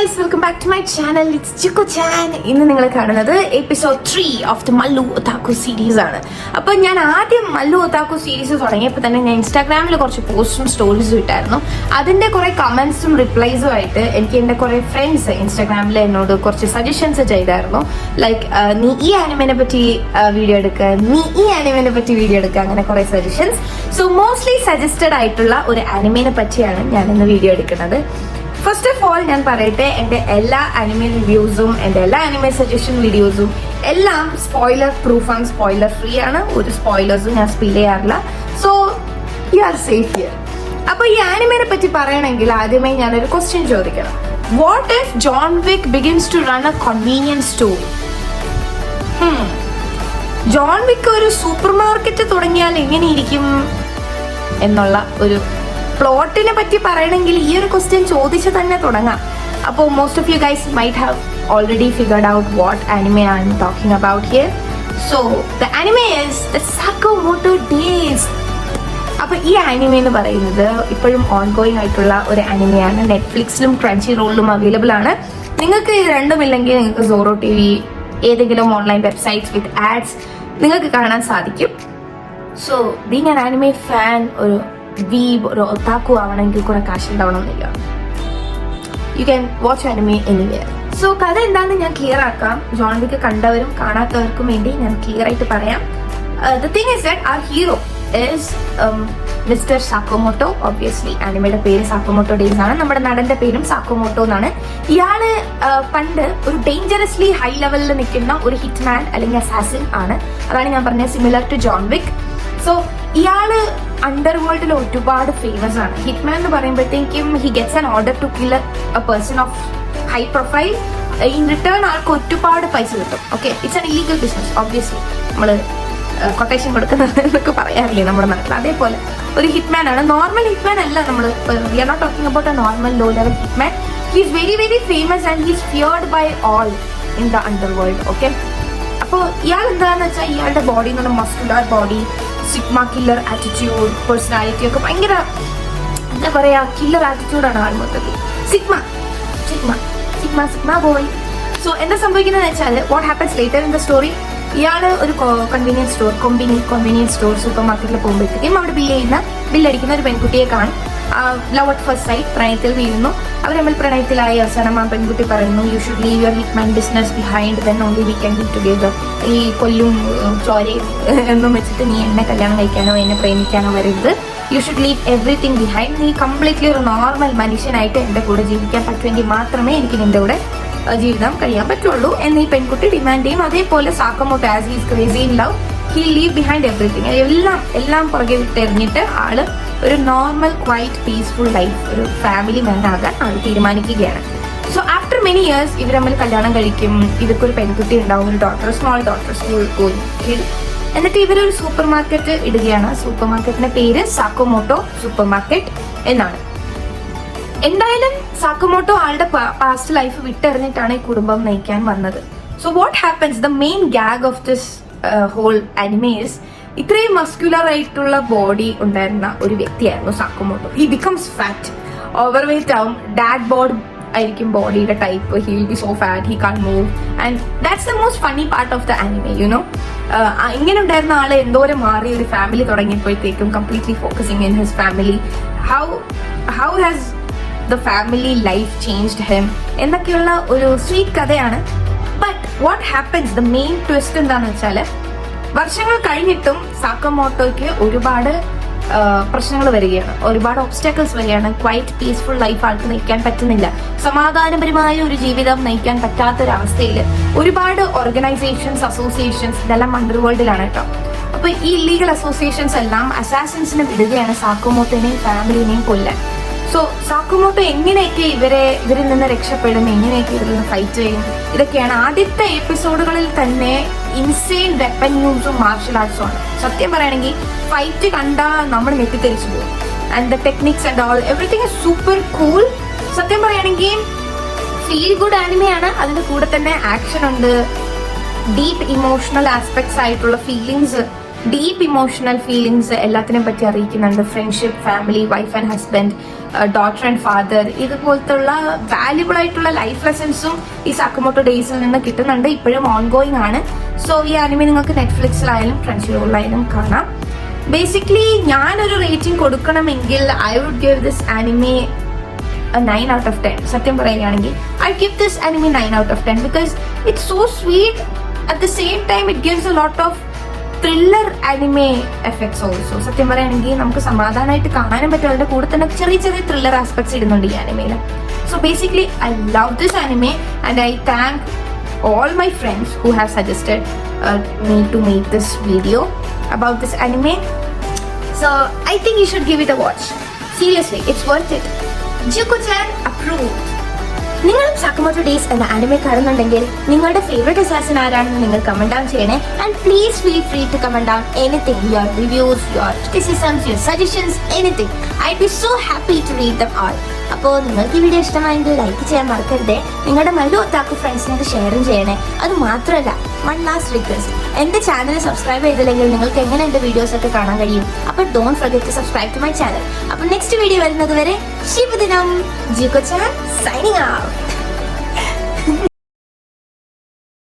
Guys, welcome back to my channel. It's Chikku ചാൻ. ഇന്ന് നിങ്ങൾ കാണുന്നത് episode 3 of the Mallu otaku series ആണ്. അപ്പോൾ ഞാൻ ആദ്യം മല്ലു ഒതാക്കു സീരീസ് തുടങ്ങിയപ്പോൾ തന്നെ ഞാൻ ഇൻസ്റ്റാഗ്രാമിൽ കുറച്ച് പോസ്റ്റും സ്റ്റോറീസും ഇട്ടായിരുന്നു. അതിൻ്റെ കുറേ കമൻസും റിപ്ലൈസും ആയിട്ട് എനിക്ക് എൻ്റെ കുറേ ഫ്രണ്ട്സ് ഇൻസ്റ്റാഗ്രാമിൽ എന്നോട് കുറച്ച് സജഷൻസ് ചെയ്തായിരുന്നു. ലൈക്ക് നീ ഈ ആനിമേനെ പറ്റി വീഡിയോ എടുക്കുക, നീ ഈ ആനിമേനെ പറ്റി വീഡിയോ എടുക്കുക, അങ്ങനെ കുറേ സജഷൻസ്. സോ മോസ്റ്റ്ലി സജസ്റ്റഡ് ആയിട്ടുള്ള ഒരു ആനിമേനെ പറ്റിയാണ് ഞാനിന്ന് വീഡിയോ എടുക്കുന്നത്. ഫസ്റ്റ് ഓഫ് ഓൾ ഞാൻ പറയട്ടെ, എൻ്റെ എല്ലാ ആനിമേ റിവ്യൂസും എൻ്റെ എല്ലാ ആനിമേ സജഷൻ വീഡിയോസും എല്ലാം സ്പോയിലർ പ്രൂഫ് ആണ്, സ്പോയിലർ ഫ്രീ ആണ്. ഒരു സ്പോയിലേഴ്സും ഞാൻ സ്പീൽ ചെയ്യാറില്ല. So you are safe here. അപ്പോൾ ഈ ആനിമേനെ പറ്റി പറയണമെങ്കിൽ ആദ്യമേ ഞാനൊരു ക്വസ്റ്റ്യൻ ചോദിക്കണം. What if John Wick begins to run a convenience store? John Wick ഒരു സൂപ്പർ മാർക്കറ്റ് തുടങ്ങിയാൽ എങ്ങനെയിരിക്കും എന്നുള്ള ഒരു പ്ലോട്ടിനെ പറ്റി പറയണമെങ്കിൽ ഈ ഒരു ക്വസ്റ്റ്യൻ ചോദിച്ച് തന്നെ തുടങ്ങാം. അപ്പോൾ most of you guys might have already figured out what anime I'm talking about here. So the anime is the Sakamoto days. അപ്പോൾ ഈ ആനിമേ എന്ന് പറയുന്നത് ഇപ്പോഴും ഓൺഗോയിങ് ആയിട്ടുള്ള ഒരു ആനിമയാണ്. നെറ്റ്ഫ്ലിക്സിലും ക്രഞ്ചി റോളിലും അവൈലബിൾ ആണ്. നിങ്ങൾക്ക് ഇത് രണ്ടുമില്ലെങ്കിൽ നിങ്ങൾക്ക് സോറോ TV, ഏതെങ്കിലും ഓൺലൈൻ വെബ്സൈറ്റ്സ് വിത്ത് ആഡ്സ് നിങ്ങൾക്ക് കാണാൻ സാധിക്കും. So being an anime fan, ഒരു വീബ്, ഒരു ഒതാക്കു ആവണമെങ്കിൽ കുറെ കാശ് ഉണ്ടാവണമെന്നില്ല. You can watch anime anywhere. So കഥ എന്താണെന്ന് ഞാൻ ക്ലിയർ ആക്കാം. ജോൺ വിക്ക് കണ്ടവരും കാണാത്തവർക്കും വേണ്ടി ഞാൻ ക്ലിയർ ആയിട്ട് പറയാം. The thing is that our hero is mister Sakamoto. Obviously ആനിമയുടെ പേര് സാക്കോമോട്ടോ ഡേയ്സ് ആണ്. നമ്മുടെ നടന്റെ പേരും സാക്കോമോട്ടോ എന്നാണ്. ഇയാള് പണ്ട് ഒരു ഡേഞ്ചറസ്ലി ഹൈ ലെവലിൽ നിൽക്കുന്ന ഒരു ഹിറ്റ്മാൻ അല്ലെങ്കിൽ അസാസിൻ ആണ്. അതാണ് ഞാൻ പറഞ്ഞത്, similar to John Wick. So ഇയാള് അണ്ടർവേൾഡിൽ ഒരുപാട് ഫേമസ് ആണ്. ഹിറ്റ്മാൻ എന്ന് പറയുമ്പോഴത്തേക്കും he gets an order to kill a person of high profile. In return ആൾക്ക് ഒരുപാട് പൈസ കിട്ടും. Okay, it's an illegal business. Obviously നമ്മള് കൊട്ടേഷൻ കൊടുക്കുന്നത് എന്നൊക്കെ പറയാറില്ലേ നമ്മുടെ നാട്ടിൽ, അതേപോലെ ഒരു ഹിറ്റ്മാൻ ആണ്. നോർമൽ ഹിറ്റ്മാൻ അല്ല. നമ്മൾ we are not talking about a normal low level hitman. He is very very famous and he is feared by all in the underworld. Okay, അപ്പോൾ ഇയാൾ എന്താണെന്ന് വെച്ചാൽ ഇയാളുടെ ബോഡി എന്ന് പറഞ്ഞാൽ muscular body, sigma killer attitude, personality ഒക്കെ ഭയങ്കര എന്താ പറയാ, കില്ലർ ആറ്റിറ്റ്യൂഡാണ് ആൾ മൊത്തത്തിൽ. Sigma sigma sigma sigma boy. So എന്താ സംഭവിക്കുന്നത് വെച്ചാൽ what happens later in the story, ഇയാൾ ഒരു convenience store, convenience store super മാർക്കറ്റിൽ പോകുമ്പോഴത്തേക്കും അവിടെ ബില്ലടിക്കുന്ന ഒരു പെൺകുട്ടിയെ കാണും. ലവ് അറ്റ് ഫസ്റ്റ് സൈറ്റ്, പ്രണയത്തിൽ വീഴുന്നു. അവർ തമ്മിൽ പ്രണയത്തിലായി. അവസാനം ആ പെൺകുട്ടി പറയുന്നു, you should leave your Hitman business behind, then only we can be together. ഈ കൊല്ലും ചോരയും എന്നും വെച്ചിട്ട് നീ എന്നെ കല്യാണം കഴിക്കാനോ എന്നെ പ്രേമിക്കാനോ വരരുത്. You should leave everything behind. നീ കംപ്ലീറ്റ്ലി ഒരു നോർമൽ മനുഷ്യനായിട്ട് എൻ്റെ കൂടെ ജീവിക്കാൻ പറ്റുമെങ്കിൽ മാത്രമേ എനിക്ക് നിൻ്റെ കൂടെ ജീവിതം കഴിയാൻ പറ്റുള്ളൂ എന്ന് ഈ പെൺകുട്ടി ഡിമാൻഡ് ചെയ്യും. അതേപോലെ Sakamoto as he is crazy in love, he leave behind everything. എല്ലാം പുറകെ വിട്ടെറിഞ്ഞിട്ട് ആള് ഒരു നോർമൽ ക്വൈറ്റ് പീസ്ഫുൾ ലൈഫ്, ഒരു ഫാമിലി മാൻ ആകാൻ ആൾ തീരുമാനിക്കുകയാണ്. സോ ആഫ്റ്റർ മെനി ഇയേഴ്സ് ഇവർ തമ്മിൽ കല്യാണം കഴിക്കും. ഇവർക്കൊരു പെൺകുട്ടി ഉണ്ടാവും, ഒരു daughter, small daughter, school going kid. എന്നിട്ട് ഇവരൊരു സൂപ്പർ മാർക്കറ്റ് ഇടുകയാണ്. സൂപ്പർ മാർക്കറ്റിന്റെ പേര് സാക്കോമോട്ടോ സൂപ്പർ മാർക്കറ്റ് എന്നാണ്. എന്തായാലും സാക്കോമോട്ടോ ആളുടെ പാസ്റ്റ് ലൈഫ് വിട്ടെറിഞ്ഞിട്ടാണ് ഈ കുടുംബം നയിക്കാൻ വന്നത്. So what happens, the main gag of this whole anime is, ഇത്രയും മസ്കുലർ ആയിട്ടുള്ള ബോഡി ഉണ്ടായിരുന്ന ഒരു വ്യക്തിയായിരുന്നു Sakamoto. He becomes fat, over weight ആവും, ഡാഡ് ബോർഡ് ആയിരിക്കും ബോഡിയുടെ type. He will be so fat, he can move, and that's the most funny part of the anime. You know, ഇങ്ങനെ ഉണ്ടായിരുന്ന ആള് എന്തോരം മാറി ഒരു ഫാമിലി തുടങ്ങിയപ്പോഴത്തേക്കും completely focusing in his family. How has the family life changed him എന്നൊക്കെയുള്ള ഒരു sweet കഥയാണ്. But what happens, the main twist എന്താണെന്ന് വെച്ചാൽ, വർഷങ്ങൾ കഴിഞ്ഞിട്ടും സാക്കമോട്ടോയ്ക്ക് ഒരുപാട് പ്രശ്നങ്ങൾ വരികയാണ്, ഒരുപാട് ഒബ്സ്റ്റാക്കിൾസ് വരികയാണ്. ക്വൈറ്റ് പീസ്ഫുൾ ലൈഫ് ആൾക്ക് നയിക്കാൻ പറ്റുന്നില്ല. സമാധാനപരമായ ഒരു ജീവിതം നയിക്കാൻ പറ്റാത്തൊരവസ്ഥയിൽ ഒരുപാട് ഓർഗനൈസേഷൻസ്, അസോസിയേഷൻസ്, ഇതെല്ലാം അണ്ടർവേൾഡിലാണ് കേട്ടോ. അപ്പൊ ഈ ഇല്ലീഗൽ അസോസിയേഷൻസ് എല്ലാം അസാസിൻസിനെ വിടുകയാണ് സാക്കോമോട്ടോനെയും ഫാമിലിനെയും കൊല്ലാൻ. സോ സാക്കോമോട്ടോ എങ്ങനെയൊക്കെ ഇവരിൽ നിന്ന് രക്ഷപ്പെടും, എങ്ങനെയൊക്കെ ഇവരിൽ നിന്ന് ഫൈറ്റ് ചെയ്യും, ഇതൊക്കെയാണ്. ആദ്യത്തെ എപ്പിസോഡുകളിൽ തന്നെ ഇൻസെയിൻ വെപ്പൺ യൂസും മാർഷൽ ആർട്സും ആണ്. സത്യം പറയുകയാണെങ്കിൽ ഫൈറ്റ് കണ്ടാൽ നമ്മൾ നെറ്റിത്തെറിച്ചു പോകും. And the techniques and all everything is super cool. സത്യം പറയുകയാണെങ്കിൽ ഫീൽ ഗുഡ് ആനിമയാണ്. അതിന്റെ കൂടെ തന്നെ ആക്ഷൻ ഉണ്ട്, ഡീപ്പ് ഇമോഷണൽ ആസ്പെക്ട്സ് ആയിട്ടുള്ള ഫീലിങ്സ് ഡീപ്പ് ഇമോഷണൽ ഫീലിങ്സ് എല്ലാത്തിനെയും പറ്റി അറിയിക്കുന്നുണ്ട്. Friendship, family, wife and husband, daughter and father, ഇതുപോലത്തുള്ള വാല്യുബിൾ ആയിട്ടുള്ള ലൈഫ് ലെസൺസും ഈ സക്കമോട്ടോ ഡേയ്സിൽ നിന്ന് കിട്ടുന്നുണ്ട്. ഇപ്പോഴും ഓൺഗോയിങ് ആണ്. സോ ഈ ആനിമെ നിങ്ങൾക്ക് നെറ്റ്ഫ്ലിക്സിലായാലും ക്രൻച്ചിറോളിലായാലും കാണാം. ബേസിക്കലി ഞാനൊരു റേറ്റിംഗ് കൊടുക്കണമെങ്കിൽ I would give this anime a 9 out of 10. സത്യം പറയുകയാണെങ്കിൽ I give this anime 9 out of 10 because it's so sweet. At the same time it gives a lot of thriller anime effects also. സത്യം പറയുകയാണെങ്കിൽ നമുക്ക് സമാധാനമായിട്ട് കാണാനും പറ്റും. അതിന്റെ കൂടെ തന്നെ ചെറിയ ചെറിയ ത്രില്ലർ ആസ്പെക്ട്സ് ഇടുന്നുണ്ട് ഈ ആനിമയിൽ. So basically I love this anime and I thank all my friends who have suggested me to make this video about this anime. So I think you should give it a watch. Seriously, it's worth it. Juko-chan approved. നിങ്ങളും സക്കമോട്ടോ days എന്ന anime കാണുന്നുണ്ടെങ്കിൽ നിങ്ങളുടെ favourite assassin ആരാണെന്ന് നിങ്ങൾ comment down ചെയ്യണേ. And please feel free to comment down anything, your reviews, your criticisms, your suggestions, anything. I be so happy to read them all. അപ്പോൾ നിങ്ങൾക്ക് ഈ വീഡിയോ ഇഷ്ടമായെങ്കിൽ ലൈക്ക് ചെയ്യാൻ മറക്കരുതേ. നിങ്ങളുടെ മല്ലു ഒത്താക്കു ഫ്രണ്ട്സിനോട് ഷെയറും ചെയ്യണേ. അത് മാത്രമല്ല, വൺ ലാസ്റ്റ് റിക്വസ്റ്റ്, എൻ്റെ ചാനൽ സബ്സ്ക്രൈബ് ചെയ്തില്ലെങ്കിൽ നിങ്ങൾക്ക് എങ്ങനെ എൻ്റെ വീഡിയോസ് ഒക്കെ കാണാൻ കഴിയും? അപ്പോൾ don't forget to subscribe to my channel. അപ്പോൾ നെക്സ്റ്റ് വീഡിയോ വരുന്നത് വരെ ശുഭദിനം. ജിക്കോ-chan സൈനിങ് ഔട്ട്.